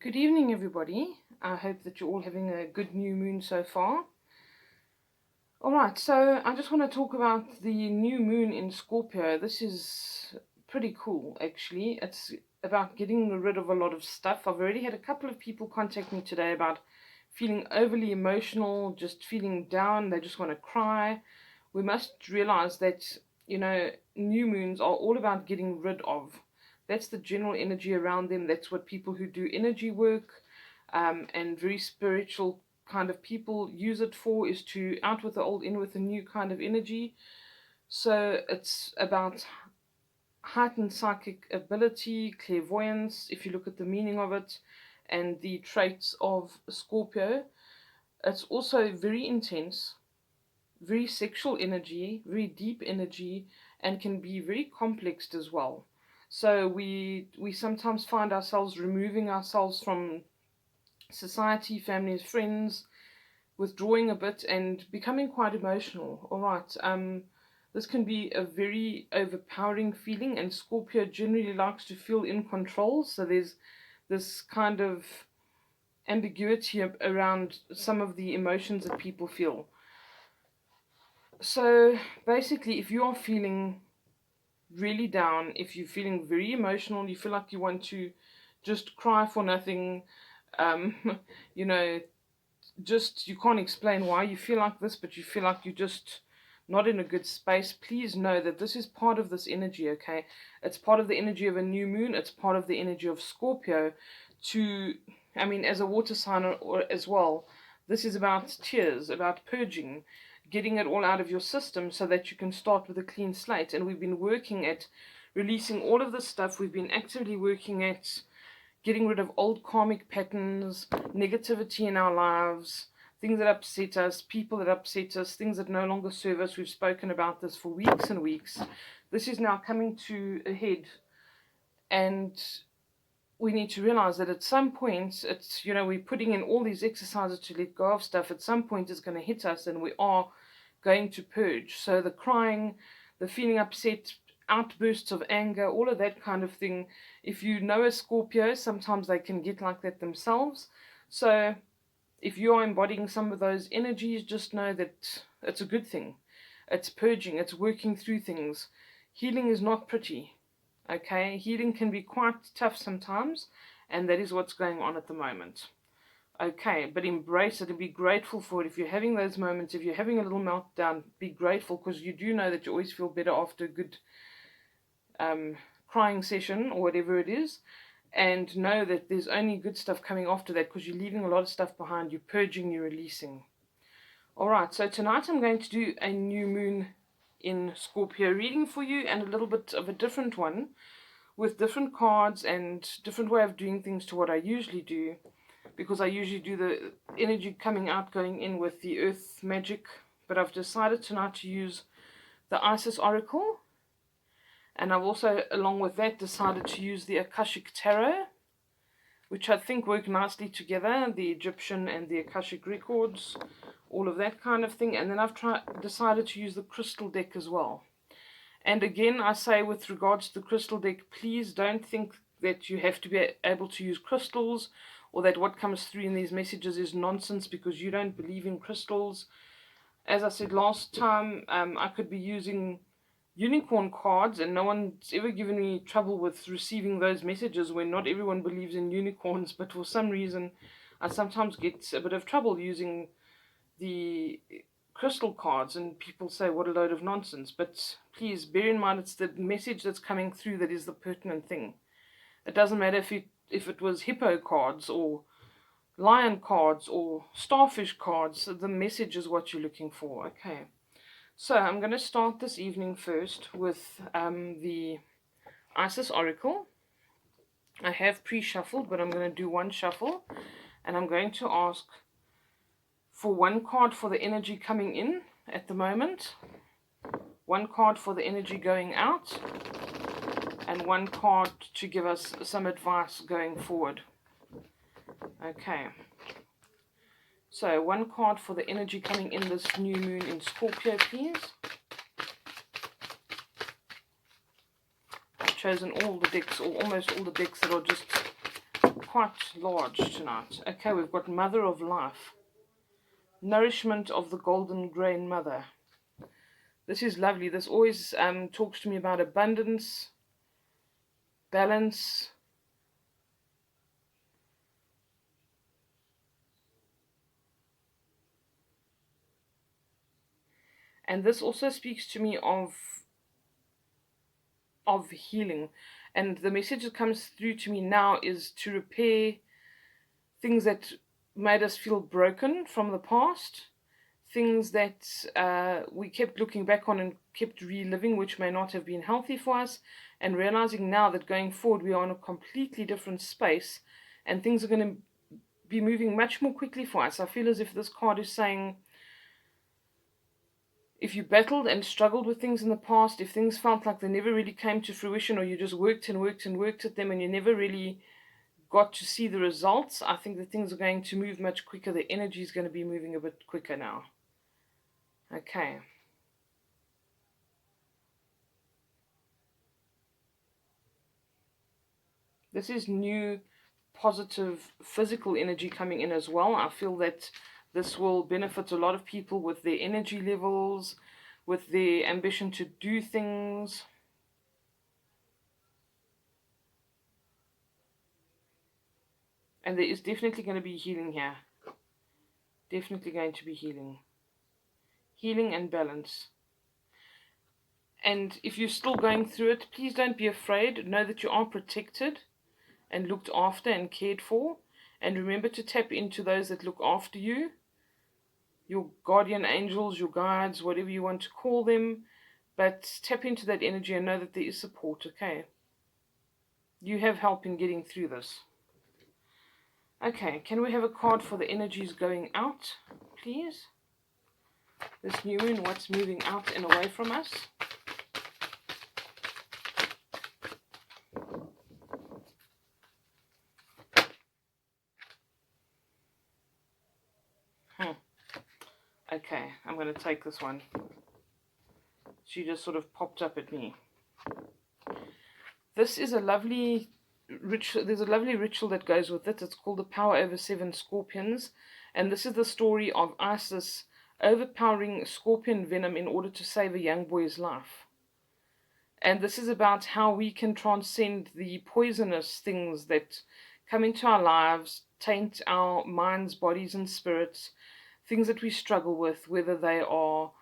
Good evening, everybody. I hope that you're all having a good new moon so far. Alright, so I just want to talk about the new moon in Scorpio. This is pretty cool, actually. It's about getting rid of a lot of stuff. I've already had a couple of people contact me today about feeling overly emotional, just feeling down, they just want to cry. We must realize that, new moons are all about getting rid of. That's the general energy around them. That's what people who do energy work and very spiritual kind of people use it for, is to out with the old, in with the new kind of energy. So it's about heightened psychic ability, clairvoyance, if you look at the meaning of it, and the traits of Scorpio. It's also very intense, very sexual energy, very deep energy, and can be very complex as well. So we sometimes find ourselves removing ourselves from society, families, friends, withdrawing a bit and becoming quite emotional. All right. This can be a very overpowering feeling, and Scorpio generally likes to feel in control. So there's this kind of ambiguity around some of the emotions that people feel. So basically, if you are feeling really down, if you're feeling very emotional, you feel like you want to just cry for nothing, um, you know, just you can't explain why you feel like this, but you feel like you're just not in a good space, please know that this is part of this energy, okay? It's part of the energy of a new moon, it's part of the energy of Scorpio. As a water sign or as well, this is about tears, about purging, getting it all out of your system so that you can start with a clean slate. And we've been working at releasing all of this stuff. We've been actively working at getting rid of old karmic patterns, negativity in our lives, things that upset us, people that upset us, things that no longer serve us. We've spoken about this for weeks and weeks. This is now coming to a head, and we need to realize that at some point, we're putting in all these exercises to let go of stuff. At some point, it's going to hit us, and we are going to purge. So the crying, the feeling upset, outbursts of anger, all of that kind of thing. If you know a Scorpio, sometimes they can get like that themselves. So if you are embodying some of those energies, just know that it's a good thing. It's purging, it's working through things. Healing is not pretty. Okay, healing can be quite tough sometimes, and that is what's going on at the moment. Okay, but embrace it and be grateful for it. If you're having those moments, if you're having a little meltdown, be grateful, because you do know that you always feel better after a good crying session or whatever it is, and know that there's only good stuff coming after that, because you're leaving a lot of stuff behind. You're purging, you're releasing. Alright, so tonight I'm going to do a new moon in Scorpio reading for you, and a little bit of a different one with different cards and different way of doing things to what I usually do, because I usually do the energy coming out, going in with the earth magic. But I've decided tonight to use the Isis Oracle, and I've also, along with that, decided to use the Akashic Tarot, which I think work nicely together, the Egyptian and the Akashic records, all of that kind of thing. And then I've decided to use the crystal deck as well. And again, I say, with regards to the crystal deck, please don't think that you have to be able to use crystals, or that what comes through in these messages is nonsense because you don't believe in crystals. As I said last time, I could be using unicorn cards, and no one's ever given me trouble with receiving those messages when not everyone believes in unicorns, but for some reason I sometimes get a bit of trouble using the crystal cards, and people say what a load of nonsense. But please bear in mind, it's the message that's coming through that is the pertinent thing. It doesn't matter if it was hippo cards or lion cards or starfish cards. The message is what you're looking for. Okay, so I'm going to start this evening first with the Isis Oracle. I have pre-shuffled, but I'm going to do one shuffle, and I'm going to ask for one card for the energy coming in at the moment, one card for the energy going out, and one card to give us some advice going forward. Okay, so one card for the energy coming in this new moon in Scorpio, please. I've chosen all the decks, or almost all the decks, that are just quite large tonight. Okay, we've got Mother of Life. Nourishment of the Golden Grain Mother. This is lovely. This always talks to me about abundance, balance, and this also speaks to me of healing. And the message that comes through to me now is to repair things that made us feel broken from the past, things that we kept looking back on and kept reliving, which may not have been healthy for us, and realizing now that going forward we are in a completely different space and things are going to be moving much more quickly for us. I feel as if this card is saying, if you battled and struggled with things in the past, if things felt like they never really came to fruition, or you just worked and worked and worked at them and you never really got to see the results, I think that things are going to move much quicker. The energy is going to be moving a bit quicker now. Okay. This is new, positive, physical energy coming in as well. I feel that this will benefit a lot of people with their energy levels, with their ambition to do things. And there is definitely going to be healing here. Definitely going to be healing. Healing and balance. And if you're still going through it, please don't be afraid. Know that you are protected and looked after and cared for. And remember to tap into those that look after you. Your guardian angels, your guides, whatever you want to call them. But tap into that energy and know that there is support, okay? You have help in getting through this. Okay, can we have a card for the energies going out, please? This new moon, what's moving out and away from us? Okay, I'm going to take this one. She just sort of popped up at me. This is a lovely ritual. There's a lovely ritual that goes with it. It's called the Power Over 7 Scorpions. And this is the story of Isis overpowering scorpion venom in order to save a young boy's life. And this is about how we can transcend the poisonous things that come into our lives, taint our minds, bodies, and spirits, things that we struggle with, whether they are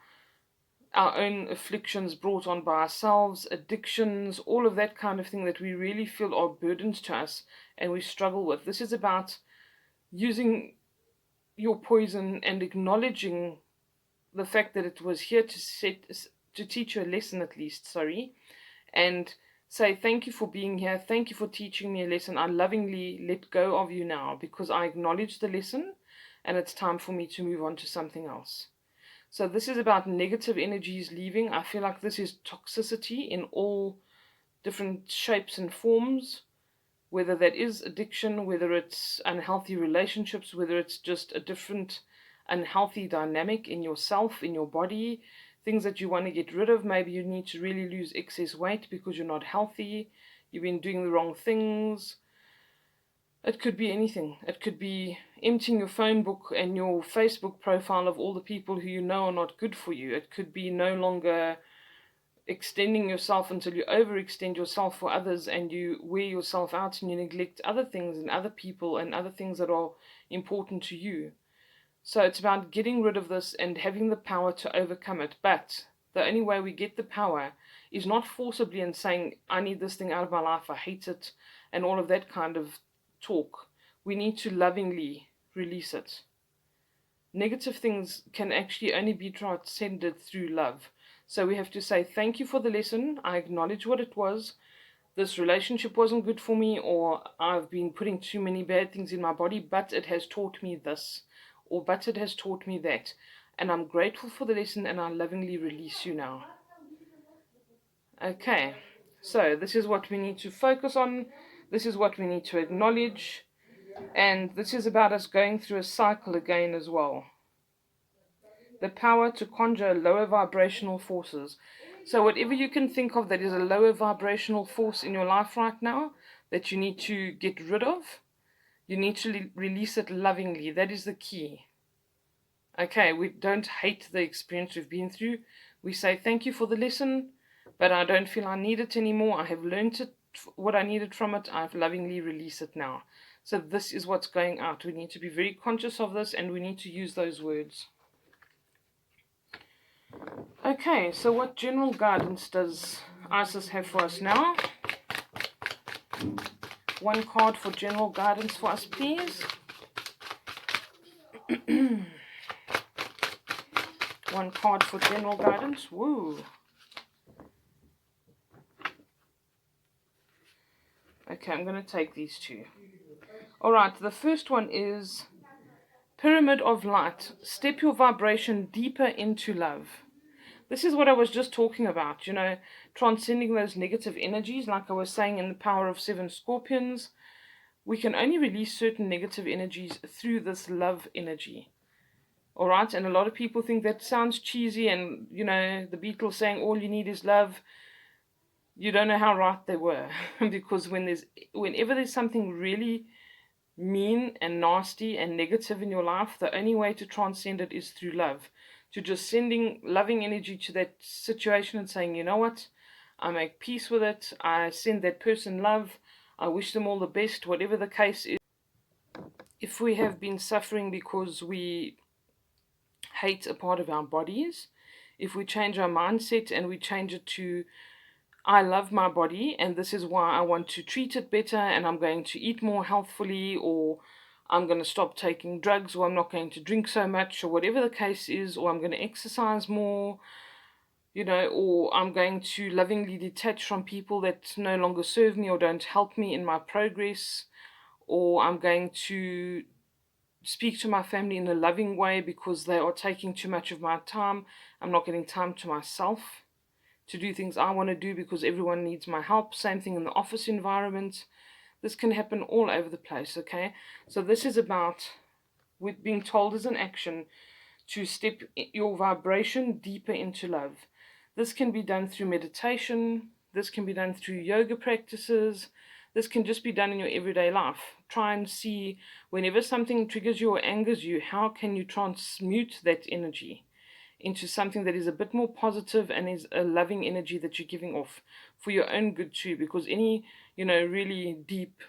our own afflictions brought on by ourselves, addictions, all of that kind of thing that we really feel are burdens to us and we struggle with. This is about using your poison and acknowledging the fact that it was here to teach you a lesson, at least, and say, thank you for being here, thank you for teaching me a lesson. I lovingly let go of you now because I acknowledge the lesson and it's time for me to move on to something else. So this is about negative energies leaving. I feel like this is toxicity in all different shapes and forms, whether that is addiction, whether it's unhealthy relationships, whether it's just a different unhealthy dynamic in yourself, in your body, things that you want to get rid of. Maybe you need to really lose excess weight because you're not healthy, you've been doing the wrong things. It could be anything. It could be emptying your phone book and your Facebook profile of all the people who you know are not good for you. It could be no longer extending yourself until you overextend yourself for others and you wear yourself out and you neglect other things and other people and other things that are important to you. So it's about getting rid of this and having the power to overcome it. But the only way we get the power is not forcibly and saying, I need this thing out of my life, I hate it, and all of that kind of talk. We need to lovingly release it. Negative things can actually only be transcended through love. So we have to say, thank you for the lesson. I acknowledge what it was. This relationship wasn't good for me, or I've been putting too many bad things in my body, but it has taught me this, or but it has taught me that. And I'm grateful for the lesson and I lovingly release you now. Okay, so this is what we need to focus on. This is what we need to acknowledge. And this is about us going through a cycle again as well. The power to conjure lower vibrational forces. So whatever you can think of that is a lower vibrational force in your life right now that you need to get rid of, You need to release it lovingly. That is the key. Okay, we don't hate the experience we've been through. We say, thank you for the lesson, but I don't feel I need it anymore. I have learned it, what I needed from it. I've lovingly released it now. So this is what's going out. We need to be very conscious of this, and we need to use those words. Okay, so what general guidance does Isis have for us now? One card for general guidance for us, please. One card for general guidance. Woo. Okay, I'm going to take these two. Alright, the first one is Pyramid of Light. Step your vibration deeper into love. This is what I was just talking about, transcending those negative energies, like I was saying in the Power of 7 Scorpions. We can only release certain negative energies through this love energy. Alright, and a lot of people think that sounds cheesy, and, the Beatles saying all you need is love. You don't know how right they were. Because whenever there's something really mean and nasty and negative in your life, the only way to transcend it is through love. To just sending loving energy to that situation and saying, you know what, I make peace with it, I send that person love, I wish them all the best, whatever the case is. If we have been suffering because we hate a part of our bodies, if we change our mindset and we change it to, I love my body and this is why I want to treat it better, and I'm going to eat more healthfully, or I'm going to stop taking drugs, or I'm not going to drink so much, or whatever the case is, or I'm going to exercise more, or I'm going to lovingly detach from people that no longer serve me or don't help me in my progress, or I'm going to speak to my family in a loving way because they are taking too much of my time. I'm not getting time to myself to do things I want to do because everyone needs my help. Same thing in the office environment. This can happen all over the place, okay? So this is about with being told as an action to step your vibration deeper into love. This can be done through meditation. This can be done through yoga practices. This can just be done in your everyday life. Try and see whenever something triggers you or angers you, how can you transmute that energy into something that is a bit more positive and is a loving energy that you're giving off for your own good too. Because any, really deep,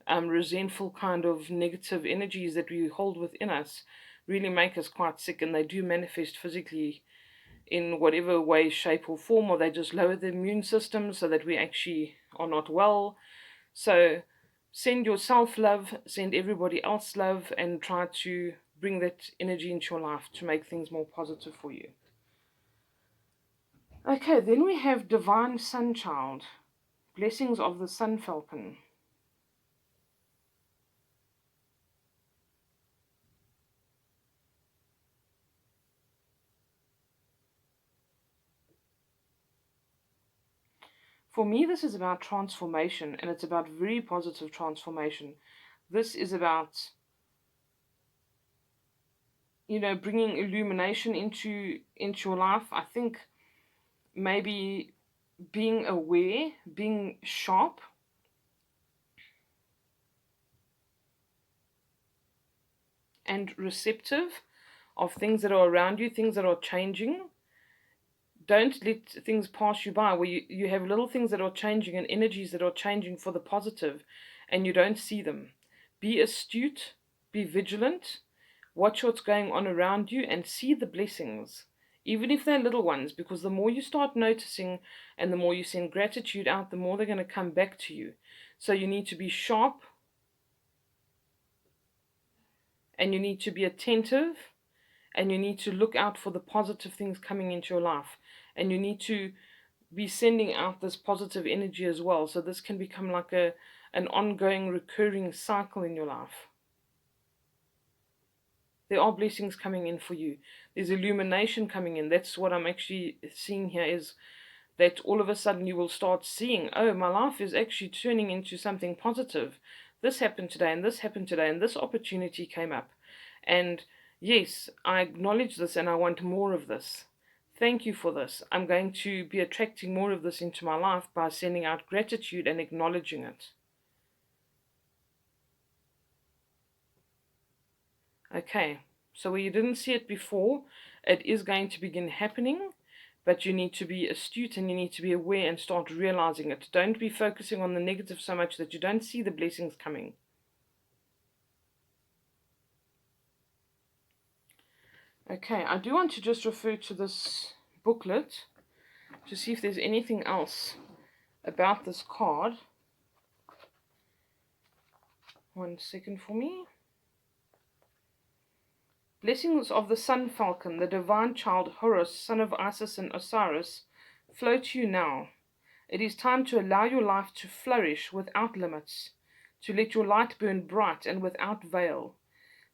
resentful kind of negative energies that we hold within us really make us quite sick, and they do manifest physically in whatever way, shape or form, or they just lower the immune system so that we actually are not well. So send yourself love, send everybody else love, and try to bring that energy into your life to make things more positive for you. Okay, then we have Divine Sun Child, Blessings of the Sun Falcon. For me, this is about transformation, and it's about very positive transformation. This is about, bringing illumination into your life. I think maybe being aware, being sharp, and receptive of things that are around you, things that are changing. Don't let things pass you by where you have little things that are changing and energies that are changing for the positive and you don't see them. Be astute, be vigilant, watch what's going on around you and see the blessings, even if they're little ones, because the more you start noticing and the more you send gratitude out, the more they're going to come back to you. So you need to be sharp and you need to be attentive and you need to look out for the positive things coming into your life, and you need to be sending out this positive energy as well, so this can become like an ongoing recurring cycle in your life. There are blessings coming in for you. There's illumination coming in. That's what I'm actually seeing here, is that all of a sudden you will start seeing, oh, my life is actually turning into something positive. This happened today and this happened today and this opportunity came up, and yes, I acknowledge this and I want more of this. Thank you for this. I'm going to be attracting more of this into my life by sending out gratitude and acknowledging it. Okay, so where you didn't see it before, it is going to begin happening, but you need to be astute and you need to be aware and start realizing it. Don't be focusing on the negative so much that you don't see the blessings coming. Okay, I do want to just refer to this booklet to see if there's anything else about this card. 1 second for me. Blessings of the Sun Falcon, the divine child Horus, son of Isis and Osiris, flow to you now. It is time to allow your life to flourish without limits, to let your light burn bright and without veil.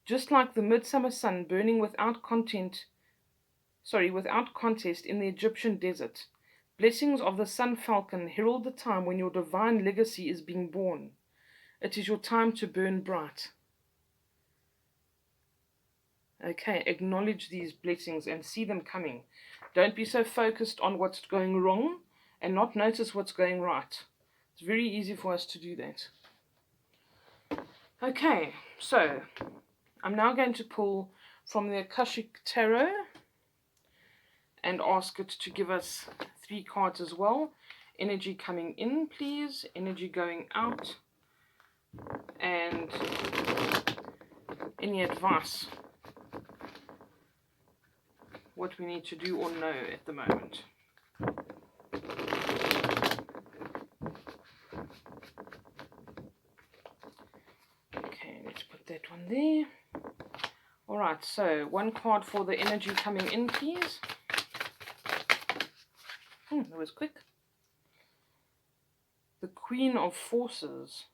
Just like the midsummer sun burning without contest in the Egyptian desert, blessings of the Sun Falcon herald the time when your divine legacy is being born. It is your time to burn bright. Okay, acknowledge these blessings and see them coming. Don't be so focused on what's going wrong and not notice what's going right. It's very easy for us to do that. Okay, so I'm now going to pull from the Akashic Tarot and ask it to give us 3 cards as well. Energy coming in, please. Energy going out. And any advice. What we need to do or know at the moment. Okay, let's put that one there. Alright, so 1 card for the energy coming in, please. That was quick. The Queen of Forces.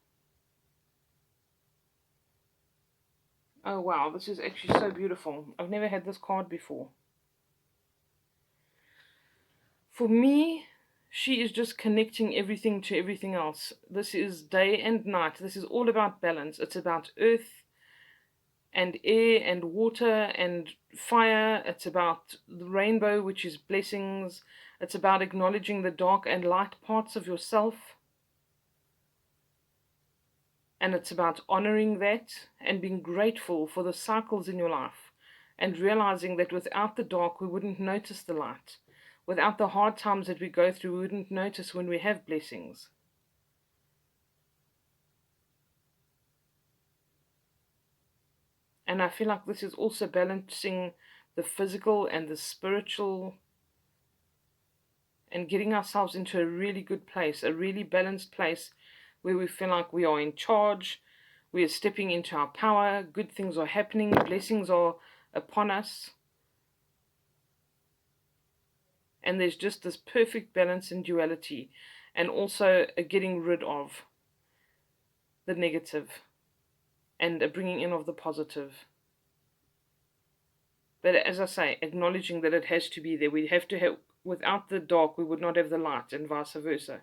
Oh wow, this is actually so beautiful. I've never had this card before. For me, she is just connecting everything to everything else. This is day and night. This is all about balance. It's about earth and air and water and fire. It's about the rainbow, which is blessings. It's about acknowledging the dark and light parts of yourself. And it's about honoring that and being grateful for the cycles in your life and realizing that without the dark, we wouldn't notice the light. Without the hard times that we go through, we wouldn't notice when we have blessings. And I feel like this is also balancing the physical and the spiritual and getting ourselves into a really good place, a really balanced place where we feel like we are in charge, we are stepping into our power, good things are happening, blessings are upon us. And there's just this perfect balance and duality, and also a getting rid of the negative and a bringing in of the positive. But as I say, acknowledging that it has to be there. We have to have, without the dark, we would not have the light, and vice versa.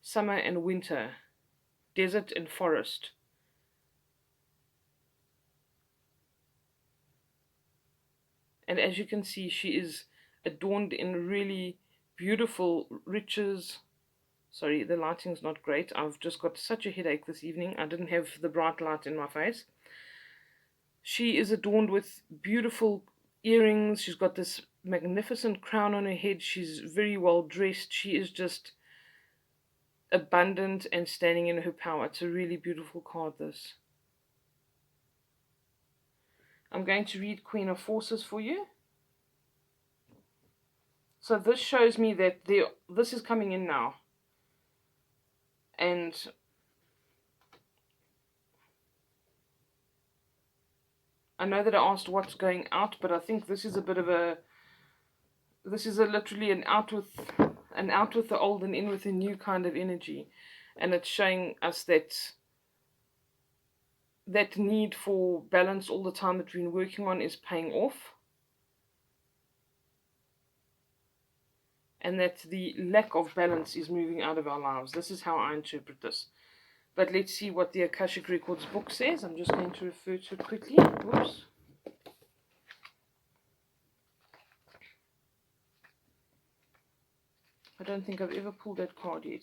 Summer and winter, desert and forest. And as you can see, she is adorned in really beautiful riches. Sorry, the lighting's not great. I've just got such a headache this evening. I didn't have the bright light in my face. She is adorned with beautiful earrings. She's got this magnificent crown on her head. She's very well dressed. She is just abundant and standing in her power. It's a really beautiful card, this. I'm going to read Queen of Forces for you. So this shows me that this is coming in now. And I know that I asked what's going out, but I think this is a bit of a... This is literally an out with the old and in with the new kind of energy. And it's showing us that need for balance all the time that we've been working on is paying off. And that the lack of balance is moving out of our lives. This is how I interpret this. But let's see what the Akashic Records book says. I'm just going to refer to it quickly. Whoops. I don't think I've ever pulled that card yet.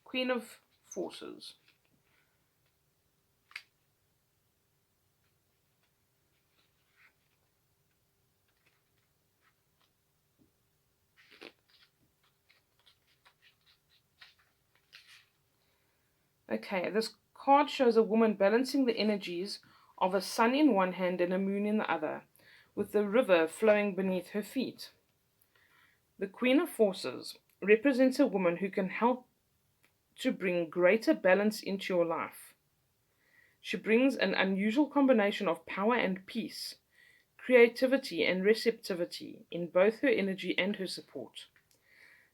Queen of Forces. Okay, this card shows a woman balancing the energies of a sun in one hand and a moon in the other, with the river flowing beneath her feet. The Queen of Forces represents a woman who can help to bring greater balance into your life. She brings an unusual combination of power and peace, creativity and receptivity in both her energy and her support.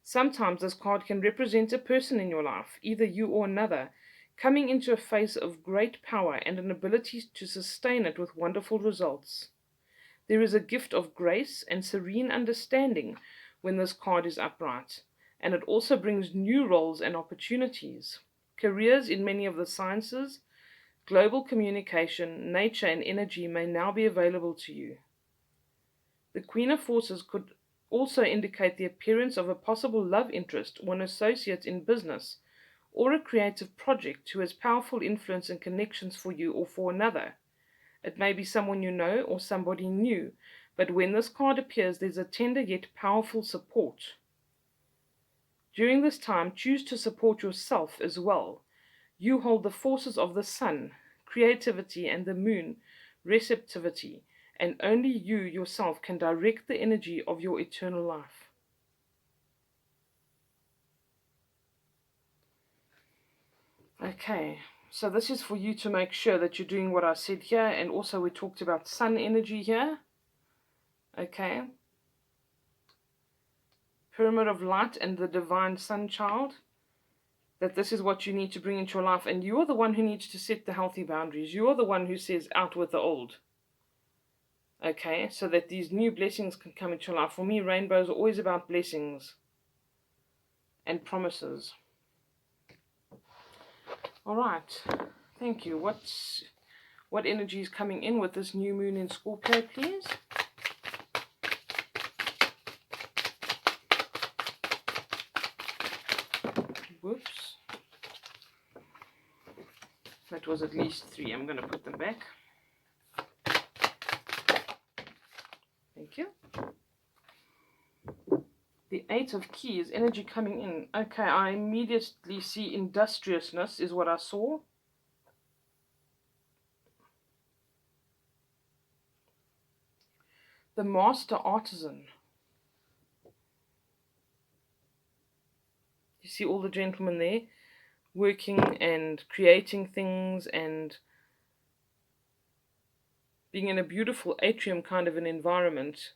Sometimes this card can represent a person in your life, either you or another, coming into a phase of great power and an ability to sustain it with wonderful results. There is a gift of grace and serene understanding when this card is upright, and it also brings new roles and opportunities. Careers in many of the sciences, global communication, nature, and energy may now be available to you. The Queen of Forces could also indicate the appearance of a possible love interest or an associate in business or a creative project who has powerful influence and connections for you or for another. It may be someone you know or somebody new, but when this card appears, there's a tender yet powerful support. During this time, choose to support yourself as well. You hold the forces of the sun, creativity, and the moon, receptivity, and only you yourself can direct the energy of your eternal life. Okay, so this is for you to make sure that you're doing what I said here, and also we talked about sun energy here. Okay, Pyramid of Light and the Divine Sun Child. That this is what you need to bring into your life, and you're the one who needs to set the healthy boundaries. You're the one who says out with the old. Okay, so that these new blessings can come into your life. For me, rainbows are always about blessings and promises. All right, thank you. What energy is coming in with this new moon in Scorpio, please? Whoops. That was at least 3. I'm going to put them back. Thank you. The 8 of Keys, energy coming in. Okay, I immediately see industriousness is what I saw. The Master Artisan. You see all the gentlemen there working and creating things and being in a beautiful atrium kind of an environment.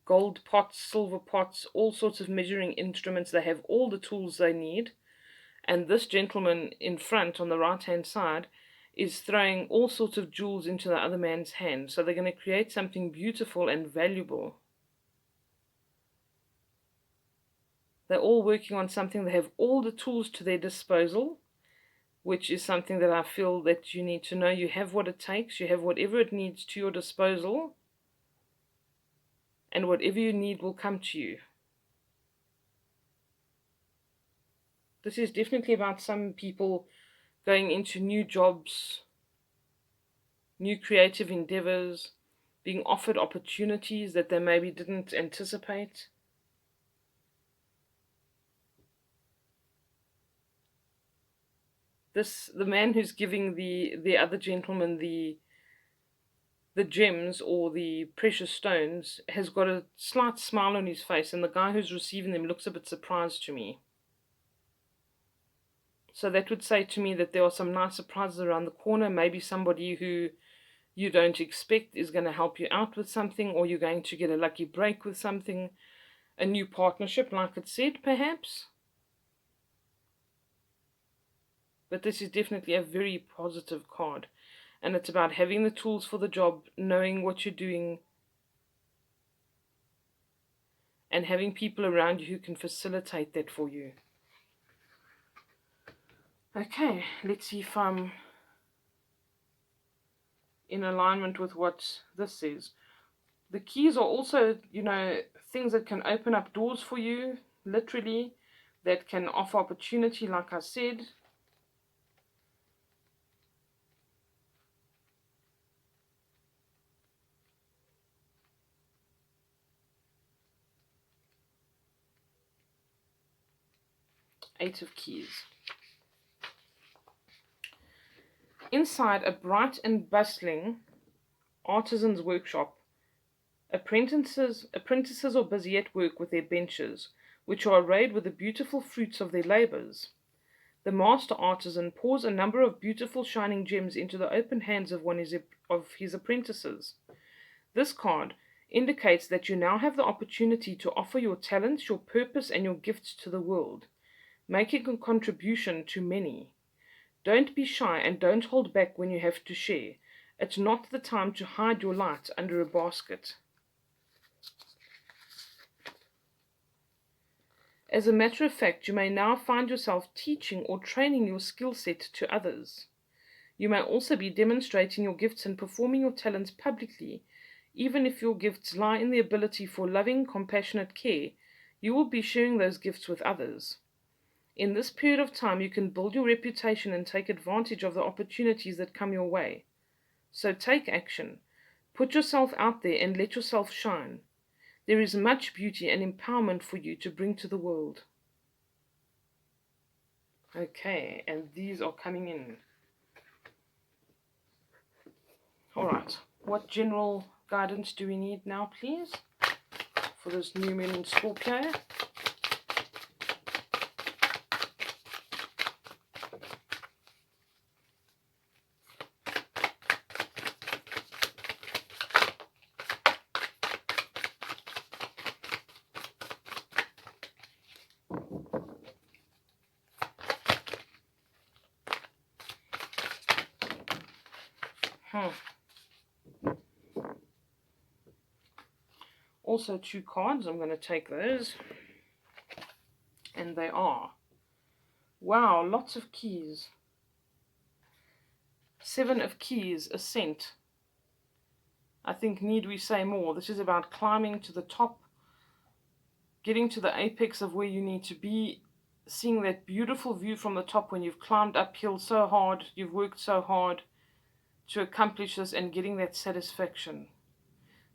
Gold pots, silver pots, all sorts of measuring instruments. They have all the tools they need. And this gentleman in front on the right hand side is throwing all sorts of jewels into the other man's hand. So they're going to create something beautiful and valuable. They're all working on something. They have all the tools to their disposal, which is something that I feel that you need to know. You have what it takes. You have whatever it needs to your disposal. And whatever you need will come to you. This is definitely about some people going into new jobs, new creative endeavors, being offered opportunities that they maybe didn't anticipate. The man who's giving the other gentleman the gems or the precious stones has got a slight smile on his face, and the guy who's receiving them looks a bit surprised to me. So that would say to me that there are some nice surprises around the corner. Maybe somebody who you don't expect is going to help you out with something, or you're going to get a lucky break with something, a new partnership, like it said, perhaps. But this is definitely a very positive card. And it's about having the tools for the job, knowing what you're doing, and having people around you who can facilitate that for you. Okay, let's see if I'm in alignment with what this says. The keys are also, things that can open up doors for you, literally, that can offer opportunity, like I said. Eight of Keys. Inside a bright and bustling artisan's workshop, apprentices are busy at work with their benches, which are arrayed with the beautiful fruits of their labours. The master artisan pours a number of beautiful shining gems into the open hands of of his apprentices. This card indicates that you now have the opportunity to offer your talents, your purpose, and your gifts to the world, making a contribution to many. Don't be shy and don't hold back when you have to share. It's not the time to hide your light under a basket. As a matter of fact, you may now find yourself teaching or training your skill set to others. You may also be demonstrating your gifts and performing your talents publicly. Even if your gifts lie in the ability for loving, compassionate care, you will be sharing those gifts with others. In this period of time, you can build your reputation and take advantage of the opportunities that come your way. So take action. Put yourself out there and let yourself shine. There is much beauty and empowerment for you to bring to the world. Okay, and these are coming in. Alright, what general guidance do we need now, please, for this new moon in Scorpio? Also 2 cards, I'm going to take those. And they are, wow, lots of keys. 7 of keys, ascent. I think, need we say more? This is about climbing to the top, getting to the apex of where you need to be, seeing that beautiful view from the top when you've climbed uphill so hard, you've worked so hard to accomplish this, and getting that satisfaction.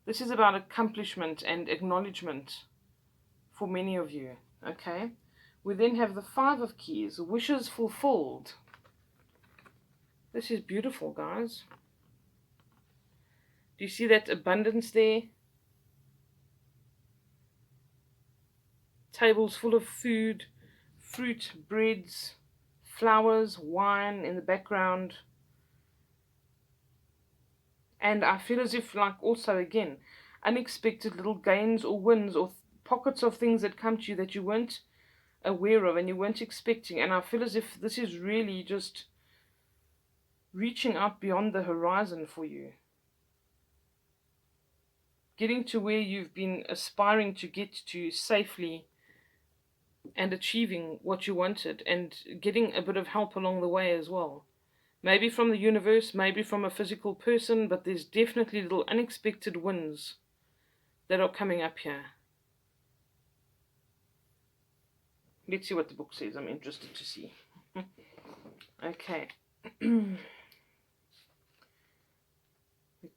This is about accomplishment and acknowledgement for many of you. Okay? We then have the 5 of keys, wishes fulfilled. This is beautiful, guys. Do you see that abundance there? Tables full of food, fruit, breads, flowers, wine in the background. And I feel as if, like, also again, unexpected little gains or wins or pockets of things that come to you that you weren't aware of and you weren't expecting. And I feel as if this is really just reaching out beyond the horizon for you. Getting to where you've been aspiring to get to safely and achieving what you wanted, and getting a bit of help along the way as well. Maybe from the universe, maybe from a physical person, but there's definitely little unexpected wins that are coming up here. Let's see what the book says. I'm interested to see. Okay. The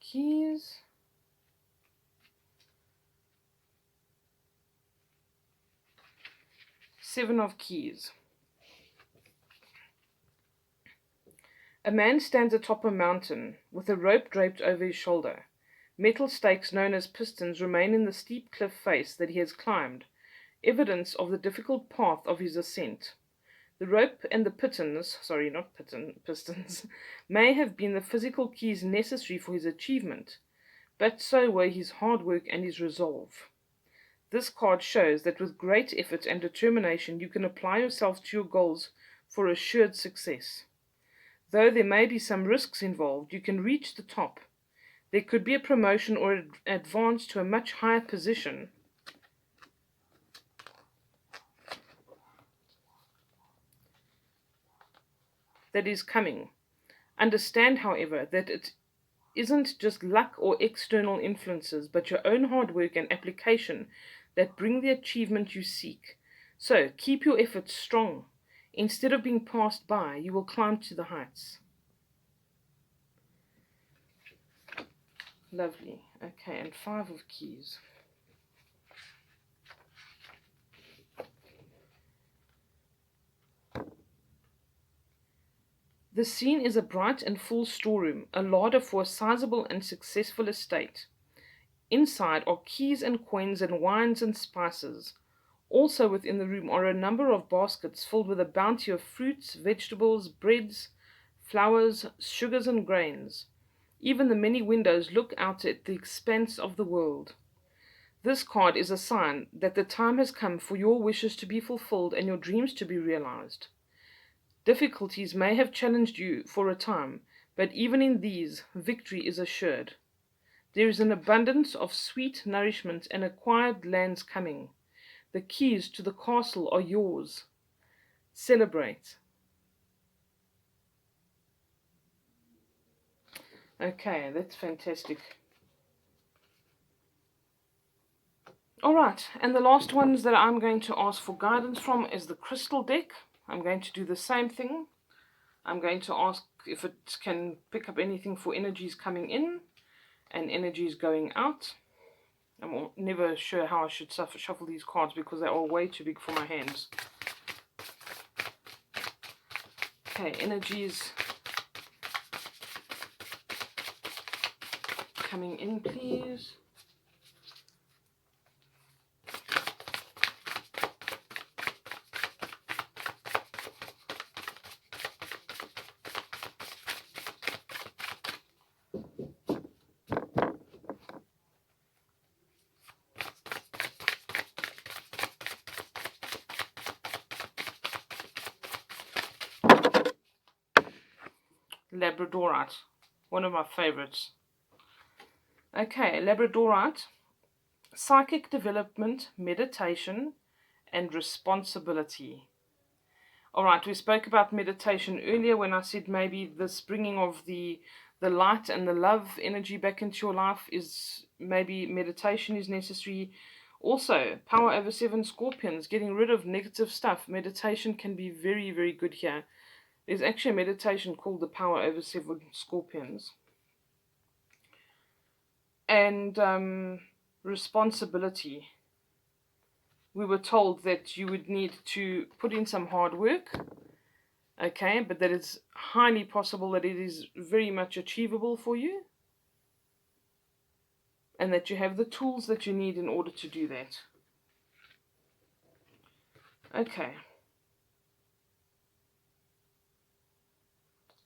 keys. Seven of keys. A man stands atop a mountain with a rope draped over his shoulder. Metal stakes known as pistons remain in the steep cliff face that he has climbed, evidence of the difficult path of his ascent. The rope and the pistons, may have been the physical keys necessary for his achievement, but so were his hard work and his resolve. This card shows that with great effort and determination you can apply yourself to your goals for assured success. Though there may be some risks involved, you can reach the top. There could be a promotion or an advance to a much higher position. That is coming. Understand, however, that it isn't just luck or external influences, but your own hard work and application that bring the achievement you seek. So, keep your efforts strong. Instead of being passed by, you will climb to the heights. Lovely. Okay, and 5 of keys. The scene is a bright and full storeroom, a larder for a sizable and successful estate. Inside are keys and coins and wines and spices. Also within the room are a number of baskets filled with a bounty of fruits, vegetables, breads, flowers, sugars, and grains. Even the many windows look out at the expanse of the world. This card is a sign that the time has come for your wishes to be fulfilled and your dreams to be realized. Difficulties may have challenged you for a time, but even in these, victory is assured. There is an abundance of sweet nourishment and acquired lands coming. The keys to the castle are yours. Celebrate. Okay, that's fantastic. All right, and the last ones that I'm going to ask for guidance from is the crystal deck. I'm going to do the same thing. I'm going to ask if it can pick up anything for energies coming in and energies going out. I'm never sure how I should shuffle these cards because they are way too big for my hands. Okay, energies coming in, please. Labradorite, one of my favorites. Okay, Labradorite, psychic development, meditation, and responsibility. All right, we spoke about meditation earlier when I said maybe this bringing of the light and the love energy back into your life is maybe meditation is necessary. Also, power over 7 scorpions, getting rid of negative stuff. Meditation can be very, very good here. There's actually a meditation called the power over 7 scorpions. And responsibility. We were told that you would need to put in some hard work, okay, but that it's highly possible that it is very much achievable for you, and that you have the tools that you need in order to do that. Okay.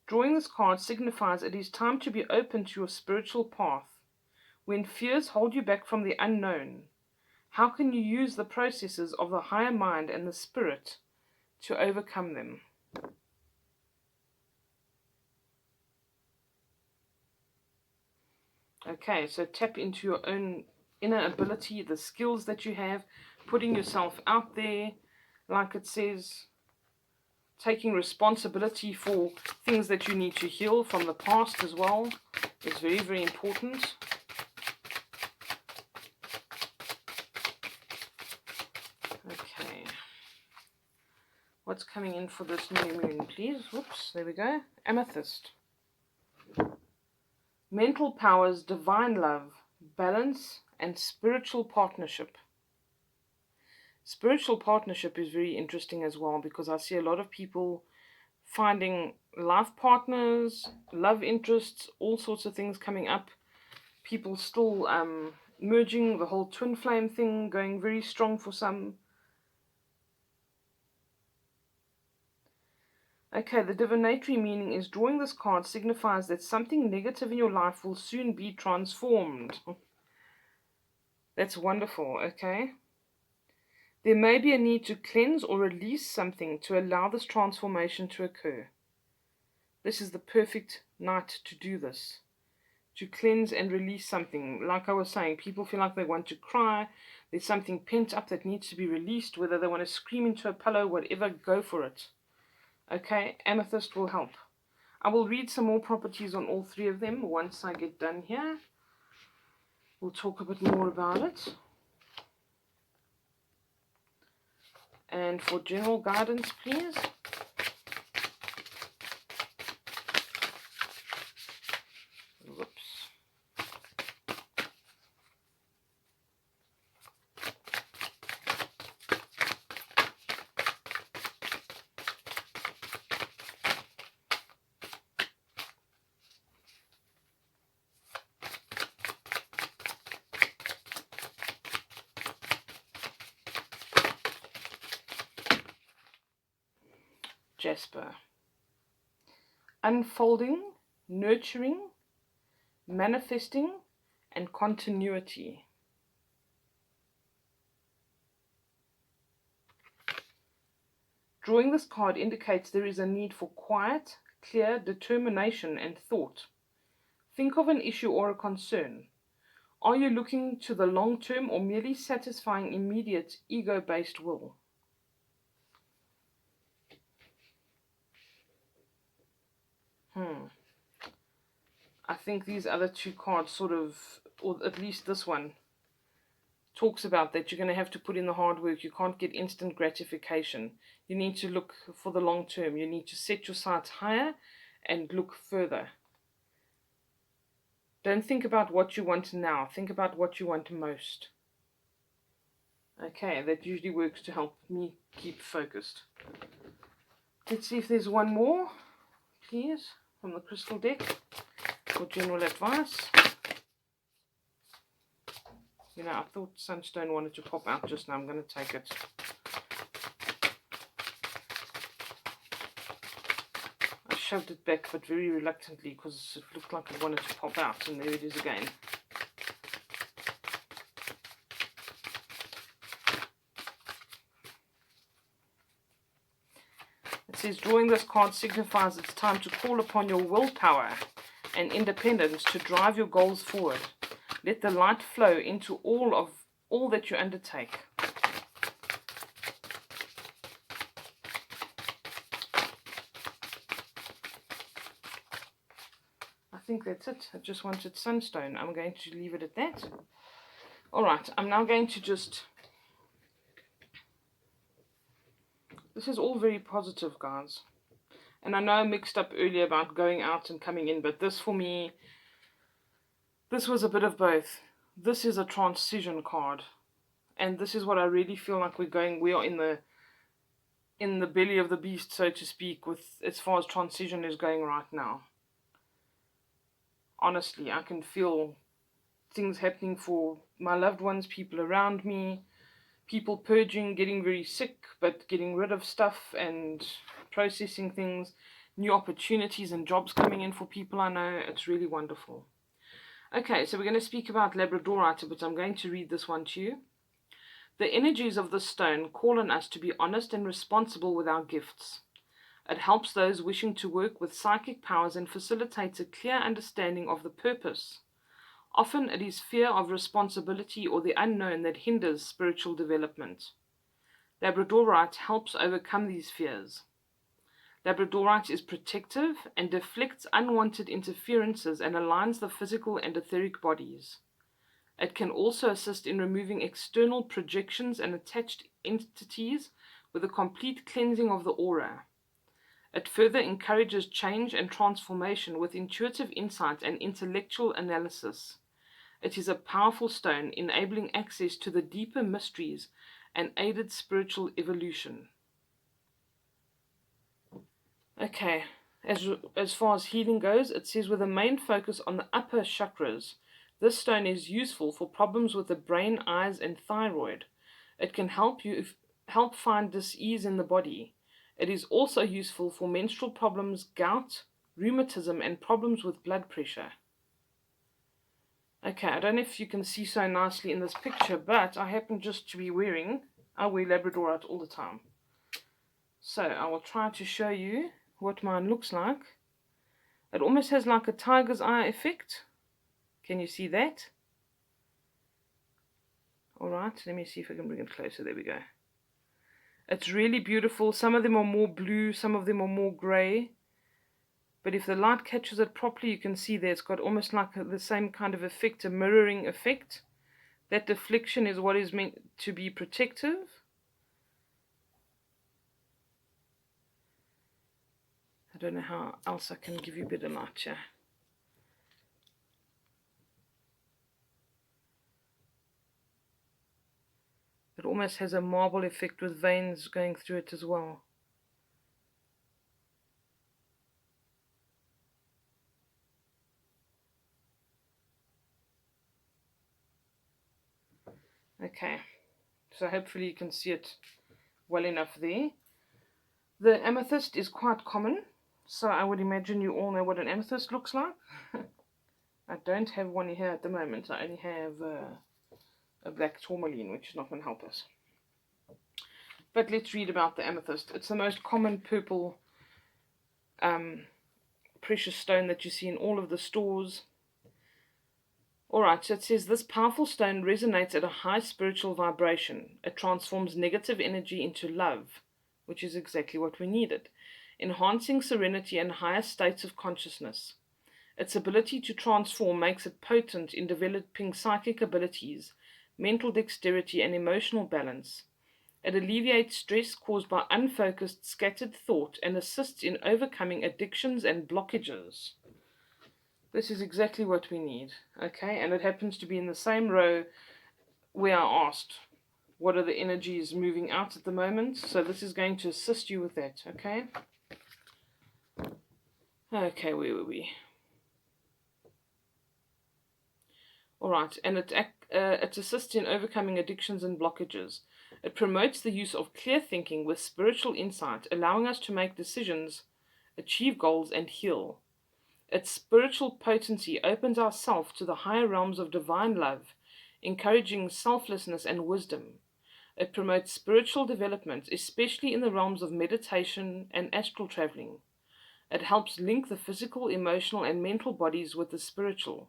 Drawing this card signifies it is time to be open to your spiritual path. When fears hold you back from the unknown, how can you use the processes of the higher mind and the spirit to overcome them? Okay, so tap into your own inner ability, the skills that you have, putting yourself out there, like it says, taking responsibility for things that you need to heal from the past as well is very, very important. Okay. What's coming in for this new moon, please? Whoops, there we go. Amethyst. Mental powers, divine love, balance, and spiritual partnership. Spiritual partnership is very interesting as well because I see a lot of people finding life partners, love interests, all sorts of things coming up. People still merging, the whole twin flame thing going very strong for some. Okay, the divinatory meaning is drawing this card signifies that something negative in your life will soon be transformed. That's wonderful, okay? There may be a need to cleanse or release something to allow this transformation to occur. This is the perfect night to do this. To cleanse and release something. Like I was saying, people feel like they want to cry. There's something pent up that needs to be released. Whether they want to scream into a pillow, whatever, go for it. Okay, amethyst will help. I will read some more properties on all three of them once I get done here. We'll talk a bit more about it. And for general guidance, please. Whoops. jasper. Unfolding, nurturing, manifesting, and continuity. Drawing this card indicates there is a need for quiet, clear determination and thought. Think of an issue or a concern. Are you looking to the long term or merely satisfying immediate ego-based will? I think these other two cards sort of, or at least this one, talks about that you're going to have to put in the hard work. You can't get instant gratification. You need to look for the long term. You need to set your sights higher and look further. Don't think about what you want now. Think about what you want most. Okay, that usually works to help me keep focused. Let's see if there's one more, please, from the crystal deck for general advice. You know, I thought Sunstone wanted to pop out just now. I'm going to take it. I shoved it back, but very reluctantly, because it looked like it wanted to pop out, and there it is again. It says, drawing this card signifies it's time to call upon your willpower and independence to drive your goals forward. Let the light flow into all that you undertake. I think that's it. I just wanted Sunstone. I'm going to leave it at that. Alright, I'm now going to just... This is all very positive, guys. And I know I mixed up earlier about going out and coming in, but this for me, this was a bit of both. This is a transition card. And this is what I really feel like we are in the belly of the beast, so to speak, with as far as transition is going right now. Honestly, I can feel things happening for my loved ones, people around me, people purging, getting very sick, but getting rid of stuff and processing things, new opportunities and jobs coming in for people I know. It's really wonderful. Okay, so we're going to speak about Labradorite, but I'm going to read this one to you. The energies of this stone call on us to be honest and responsible with our gifts. It helps those wishing to work with psychic powers and facilitates a clear understanding of the purpose. Often it is fear of responsibility or the unknown that hinders spiritual development. Labradorite helps overcome these fears. Labradorite is protective and deflects unwanted interferences and aligns the physical and etheric bodies. It can also assist in removing external projections and attached entities with a complete cleansing of the aura. It further encourages change and transformation with intuitive insight and intellectual analysis. It is a powerful stone, enabling access to the deeper mysteries and aided spiritual evolution. Okay, as far as healing goes, it says with a main focus on the upper chakras, this stone is useful for problems with the brain, eyes, and thyroid. It can help find dis-ease in the body. It is also useful for menstrual problems, gout, rheumatism, and problems with blood pressure. Okay, I don't know if you can see so nicely in this picture, but I happen just to be I wear Labradorite all the time. So I will try to show you what mine looks like. It almost has like a tiger's eye effect. Can you see that? Alright, let me see if I can bring it closer. There we go. It's really beautiful. Some of them are more blue, some of them are more grey. But if the light catches it properly, you can see there it's got almost like the same kind of effect, a mirroring effect. That deflection is what is meant to be protective. I don't know how else I can give you better light here. It almost has a marble effect with veins going through it as well. Okay, so hopefully you can see it well enough there. The amethyst is quite common, so I would imagine you all know what an amethyst looks like. I don't have one here at the moment. I only have a black tourmaline, which is not going to help us. But let's read about the amethyst. It's the most common purple precious stone that you see in all of the stores. Alright, so it says this powerful stone resonates at a high spiritual vibration. It transforms negative energy into love, which is exactly what we needed, enhancing serenity and higher states of consciousness. Its ability to transform makes it potent in developing psychic abilities, mental dexterity, and emotional balance. It alleviates stress caused by unfocused, scattered thought and assists in overcoming addictions and blockages. This is exactly what we need, okay? And it happens to be in the same row where I asked, what are the energies moving out at the moment? So this is going to assist you with that, okay? Okay, where were we? Alright, and it assists in overcoming addictions and blockages. It promotes the use of clear thinking with spiritual insight, allowing us to make decisions, achieve goals, and heal. Its spiritual potency opens ourselves to the higher realms of divine love, encouraging selflessness and wisdom. It promotes spiritual development, especially in the realms of meditation and astral traveling. It helps link the physical, emotional, and mental bodies with the spiritual.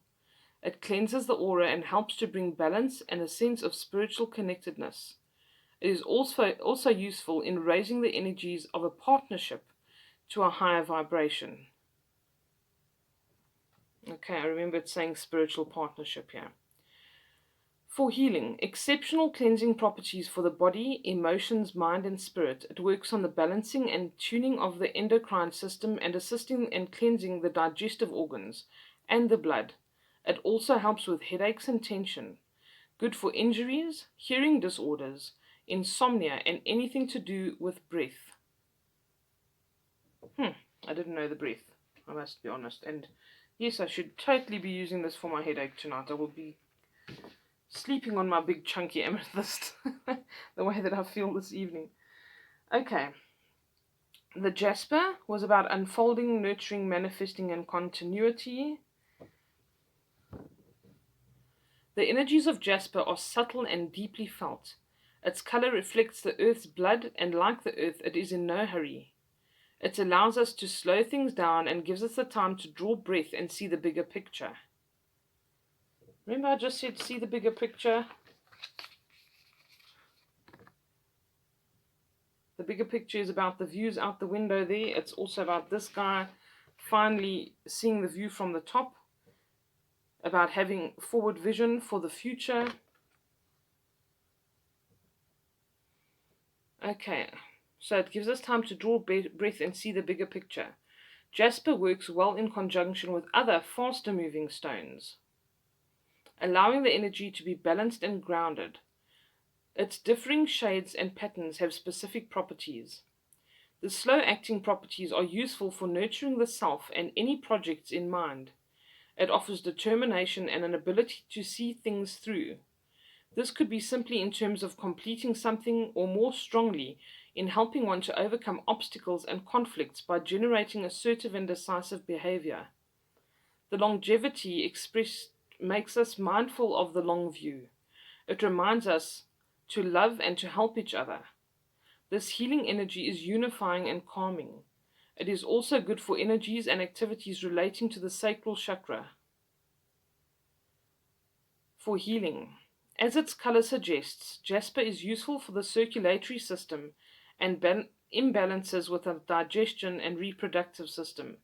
It cleanses the aura and helps to bring balance and a sense of spiritual connectedness. It is also useful in raising the energies of a partnership to a higher vibration. Okay, I remember it saying spiritual partnership here. For healing, exceptional cleansing properties for the body, emotions, mind, and spirit. It works on the balancing and tuning of the endocrine system and assisting in cleansing the digestive organs and the blood. It also helps with headaches and tension. Good for injuries, hearing disorders, insomnia, and anything to do with breath. I didn't know the breath, I must be honest. And yes, I should totally be using this for my headache tonight. I will be sleeping on my big chunky amethyst the way that I feel this evening. Okay. The jasper was about unfolding, nurturing, manifesting, and continuity. The energies of jasper are subtle and deeply felt. Its color reflects the earth's blood, and like the earth, it is in no hurry. It allows us to slow things down and gives us the time to draw breath and see the bigger picture. Remember, I just said see the bigger picture? The bigger picture is about the views out the window there. It's also about this guy finally seeing the view from the top, about having forward vision for the future. Okay, so it gives us time to draw breath and see the bigger picture. Jasper works well in conjunction with other faster moving stones, allowing the energy to be balanced and grounded. Its differing shades and patterns have specific properties. The slow acting properties are useful for nurturing the self and any projects in mind. It offers determination and an ability to see things through. This could be simply in terms of completing something, or more strongly, in helping one to overcome obstacles and conflicts by generating assertive and decisive behavior. The longevity expressed makes us mindful of the long view. It reminds us to love and to help each other. This healing energy is unifying and calming. It is also good for energies and activities relating to the sacral chakra. For healing, as its color suggests, jasper is useful for the circulatory system and imbalances with the digestion and reproductive system.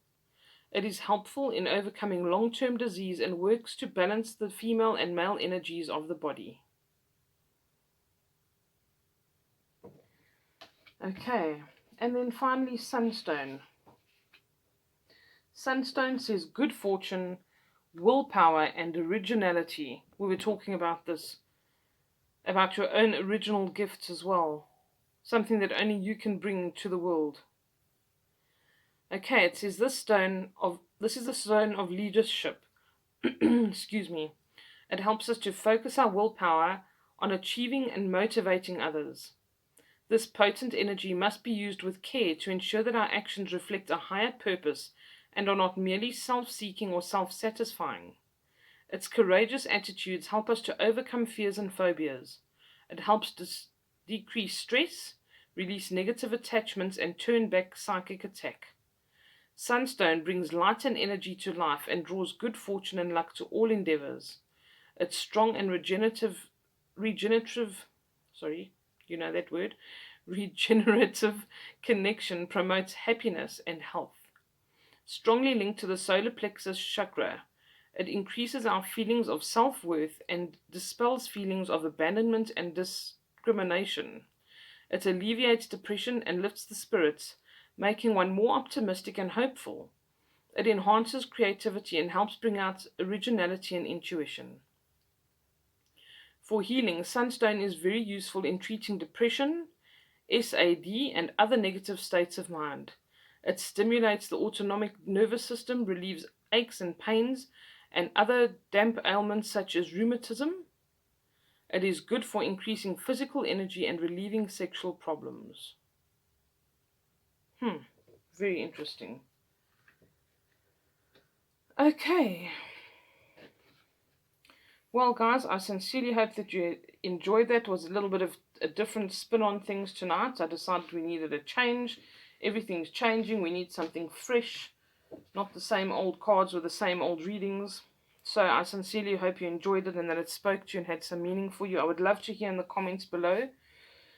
It is helpful in overcoming long-term disease and works to balance the female and male energies of the body. Okay, and then finally sunstone. Sunstone says good fortune, willpower, and originality. We were talking about this, about your own original gifts as well. Something that only you can bring to the world. Okay, it says this is the stone of leadership. Excuse me. It helps us to focus our willpower on achieving and motivating others. This potent energy must be used with care to ensure that our actions reflect a higher purpose and are not merely self-seeking or self-satisfying. Its courageous attitudes help us to overcome fears and phobias. It helps decrease stress, release negative attachments, and turn back psychic attack. Sunstone brings light and energy to life and draws good fortune and luck to all endeavors. Its strong and regenerative, sorry, you know that word, regenerative connection promotes happiness and health. Strongly linked to the solar plexus chakra, it increases our feelings of self worth and dispels feelings of abandonment and discrimination. It alleviates depression and lifts the spirits, making one more optimistic and hopeful. It enhances creativity and helps bring out originality and intuition. For healing, sunstone is very useful in treating depression, SAD, and other negative states of mind. It stimulates the autonomic nervous system, relieves aches and pains, and other damp ailments such as rheumatism. It is good for increasing physical energy and relieving sexual problems. Very interesting. Okay. Well, guys, I sincerely hope that you enjoyed that. It was a little bit of a different spin on things tonight. I decided we needed a change. Everything's changing. We need something fresh, not the same old cards with the same old readings. So I sincerely hope you enjoyed it and that it spoke to you and had some meaning for you. I would love to hear in the comments below.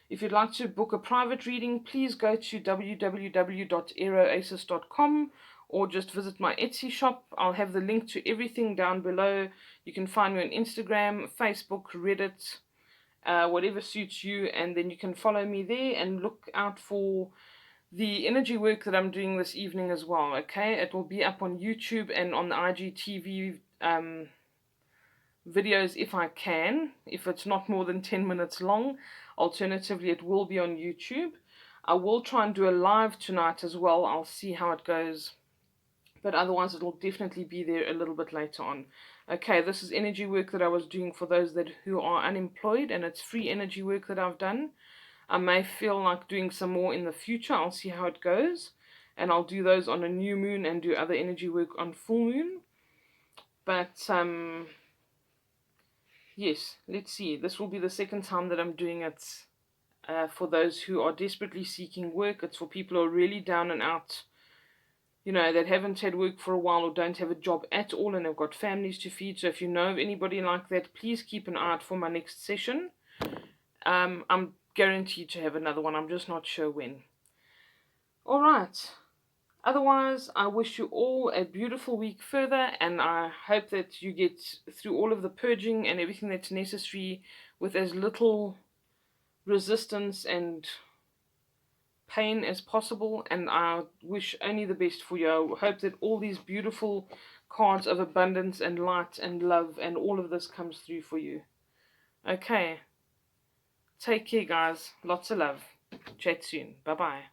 If you'd like to book a private reading, please go to www.aeroasis.com or just visit my Etsy shop. I'll have the link to everything down below. You can find me on Instagram, Facebook, Reddit, whatever suits you, and then you can follow me there and look out for the energy work that I'm doing this evening as well. Okay, it will be up on YouTube and on the IGTV videos if I can, if it's not more than 10 minutes long. Alternatively, it will be on YouTube. I will try and do a live tonight as well. I'll see how it goes, but otherwise it will definitely be there a little bit later on. Okay, this is energy work that I was doing for those who are unemployed, and it's free energy work that I've done. I may feel like doing some more in the future. I'll see how it goes, and I'll do those on a new moon and do other energy work on full moon. But yes, let's see. This will be the second time that I'm doing it for those who are desperately seeking work. It's for people who are really down and out, that haven't had work for a while or don't have a job at all and have got families to feed. So if you know of anybody like that, please keep an eye out for my next session. I'm guaranteed to have another one. I'm just not sure when. All right. Otherwise, I wish you all a beautiful week further, and I hope that you get through all of the purging and everything that's necessary with as little resistance and pain as possible, and I wish only the best for you. I hope that all these beautiful cards of abundance and light and love and all of this comes through for you. Okay. Take care, guys. Lots of love. Chat soon. Bye-bye.